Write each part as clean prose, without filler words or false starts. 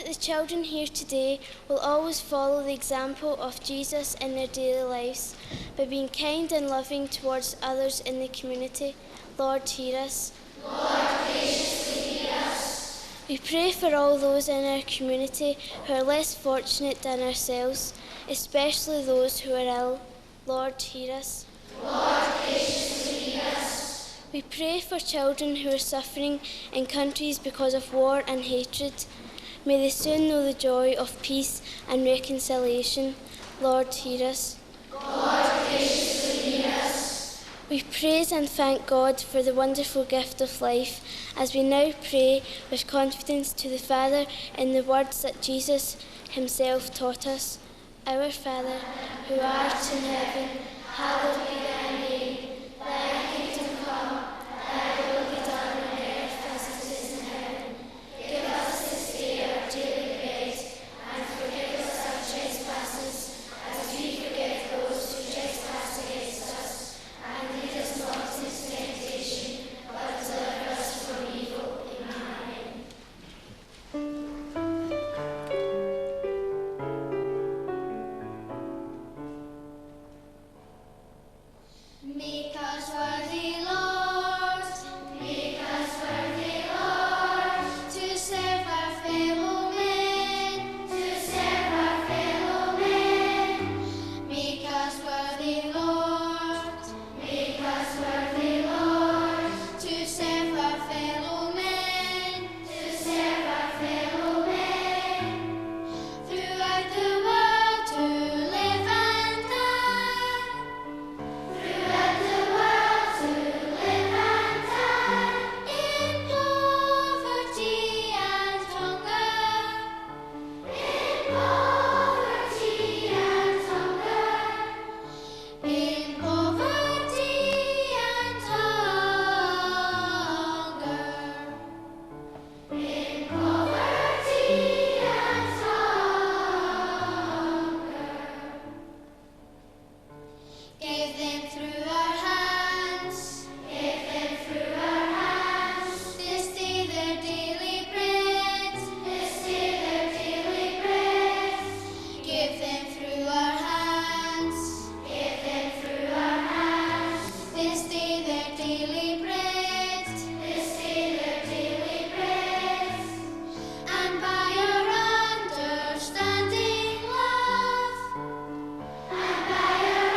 that the children here today will always follow the example of Jesus in their daily lives by being kind and loving towards others in the community. Lord, hear us. Lord, graciously hear us. We pray for all those in our community who are less fortunate than ourselves, especially those who are ill. Lord, hear us. Lord, graciously hear us. We pray for children who are suffering in countries because of war and hatred. May they soon know the joy of peace and reconciliation. Lord, hear us. Lord, graciously hear us. We praise and thank God for the wonderful gift of life as we now pray with confidence to the Father in the words that Jesus himself taught us. Our Father, who art in heaven, hallowed be thy name. Thy kingdom come, thy will be done on earth as it is in heaven. Give us this day our daily bread, and forgive us our trespasses, as we forgive those who trespass against us. And lead us not into temptation, but deliver us from evil. Amen. Make us worthy, Lord. Make us worthy, Lord, to serve our fellow men. To serve our fellow men. Make us worthy, Lord. Make us worthy, Lord, to serve our fellow men. To serve our fellow men. Throughout the world to live and die. Throughout the world to live and die in poverty and hunger. In poverty and hunger. In poverty and hunger. In poverty and hunger. Give them through our hands. Give them through our hands. This day their daily bread. This day their daily bread. Give them through our hands. Give them through our hands. This day their daily bread. This day their daily bread. And by your understanding love. And by your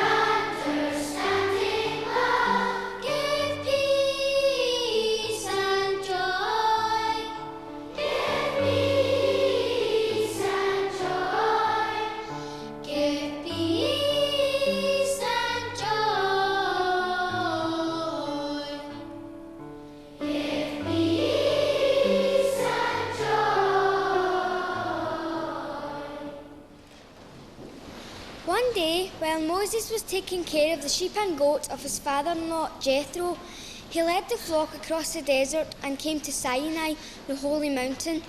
understanding love, give peace and joy. Give peace and joy. Give peace and joy. Give peace and joy. One day, while Moses was taking care of the sheep and goats of his father-in-law Jethro, he led the flock across the desert and came to Sinai, the holy mountain.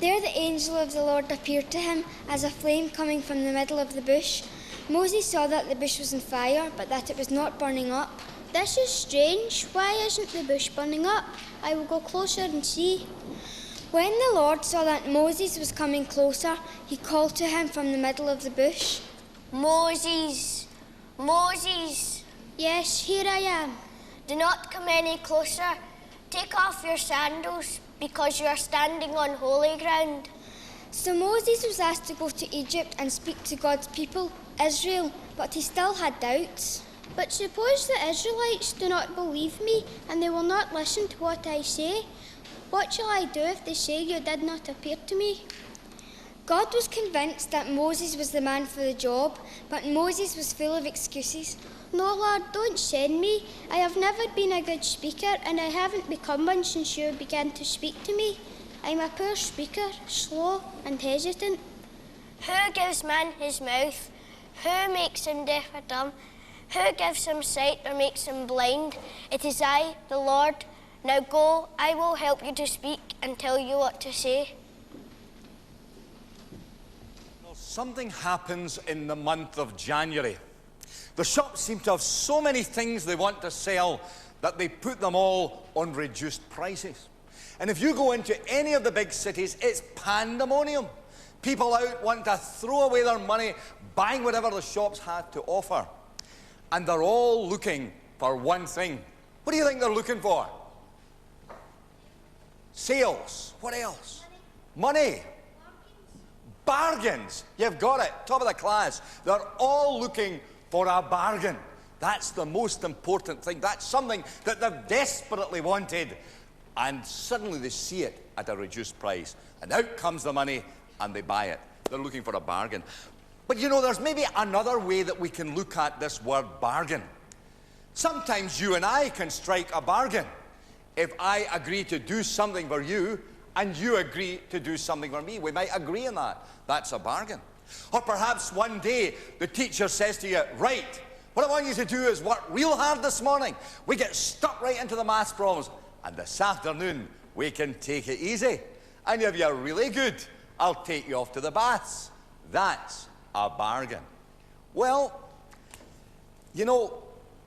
There the angel of the Lord appeared to him as a flame coming from the middle of the bush. Moses saw that the bush was on fire, but that it was not burning up. This is strange. Why isn't the bush burning up? I will go closer and see. When the Lord saw that Moses was coming closer, he called to him from the middle of the bush. Moses, Moses, Yes, here I am. do not come any closer. Take off your sandals, because you are standing on holy ground. So Moses was asked to go to Egypt and speak to God's people, Israel, but he still had doubts. But suppose the Israelites do not believe me and they will not listen to what I say. What shall I do if they say you did not appear to me? God was convinced that Moses was the man for the job, but Moses was full of excuses. No, Lord, don't send me. I have never been a good speaker and I haven't become one since you began to speak to me. I'm a poor speaker, slow and hesitant. Who gives man his mouth? Who makes him deaf or dumb? Who gives him sight or makes him blind? It is I, the Lord. Now go, I will help you to speak and tell you what to say. Well, something happens in the month of January. The shops seem to have so many things they want to sell that they put them all on reduced prices. And if you go into any of the big cities, it's pandemonium. People out want to throw away their money, buying whatever the shops have to offer. And they're all looking for one thing. What do you think they're looking for? Sales. What else? Money. Bargains. You've got it. Top of the class. They're all looking for a bargain. That's the most important thing. That's something that they've desperately wanted. And suddenly they see it at a reduced price. And out comes the money and they buy it. They're looking for a bargain. But you know, there's maybe another way that we can look at this word bargain. Sometimes you and I can strike a bargain. If I agree to do something for you and you agree to do something for me, we might agree on that. That's a bargain. Or perhaps one day the teacher says to you, right, what I want you to do is work real hard this morning. We get stuck right into the maths problems. And this afternoon, we can take it easy. And if you're really good, I'll take you off to the baths. That's a bargain. Well, you know,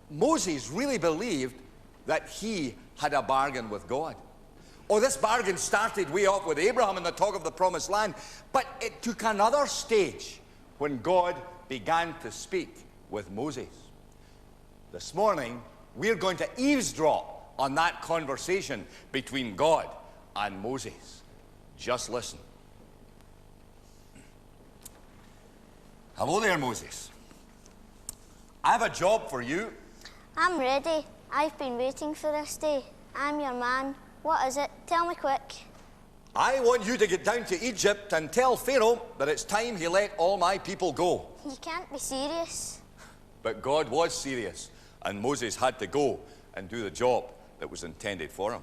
Moses really believed that he had a bargain with God. Oh, this bargain started way off with Abraham and the talk of the promised land, but it took another stage when God began to speak with Moses. This morning, we're going to eavesdrop on that conversation between God and Moses. Just listen. Hello there, Moses. I have a job for you. I'm ready. I've been waiting for this day. I'm your man. What is it? Tell me quick. I want you to get down to Egypt and tell Pharaoh that it's time he let all my people go. You can't be serious. But God was serious, and Moses had to go and do the job that was intended for him.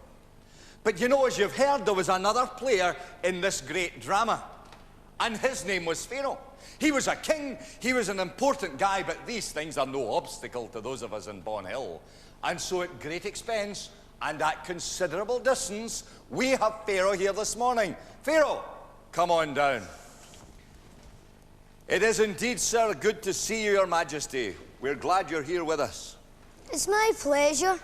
But you know, as you've heard, there was another player in this great drama, and his name was Pharaoh. He was a king, he was an important guy, but these things are no obstacle to those of us in Bonhill. And so at great expense and at considerable distance, we have Pharaoh here this morning. Pharaoh, come on down. It is indeed, sir, good to see you, Your Majesty. We're glad you're here with us. It's my pleasure.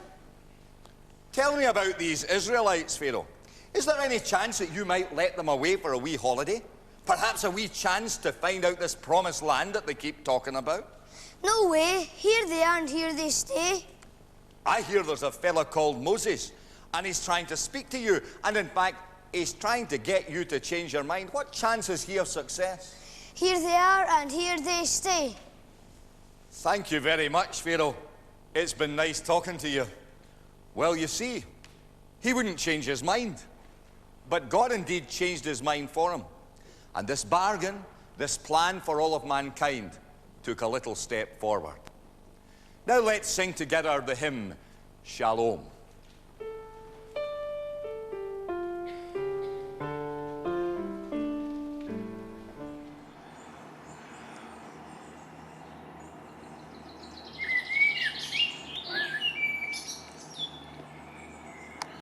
Tell me about these Israelites, Pharaoh. Is there any chance that you might let them away for a wee holiday? Perhaps a wee chance to find out this promised land that they keep talking about? No way. Here they are and here they stay. I hear there's a fella called Moses, and he's trying to speak to you, and in fact, he's trying to get you to change your mind. What chance is he of success? Here they are and here they stay. Thank you very much, Pharaoh. It's been nice talking to you. Well, you see, he wouldn't change his mind, but God indeed changed his mind for him. And this bargain, this plan for all of mankind, took a little step forward. Now let's sing together the hymn, Shalom.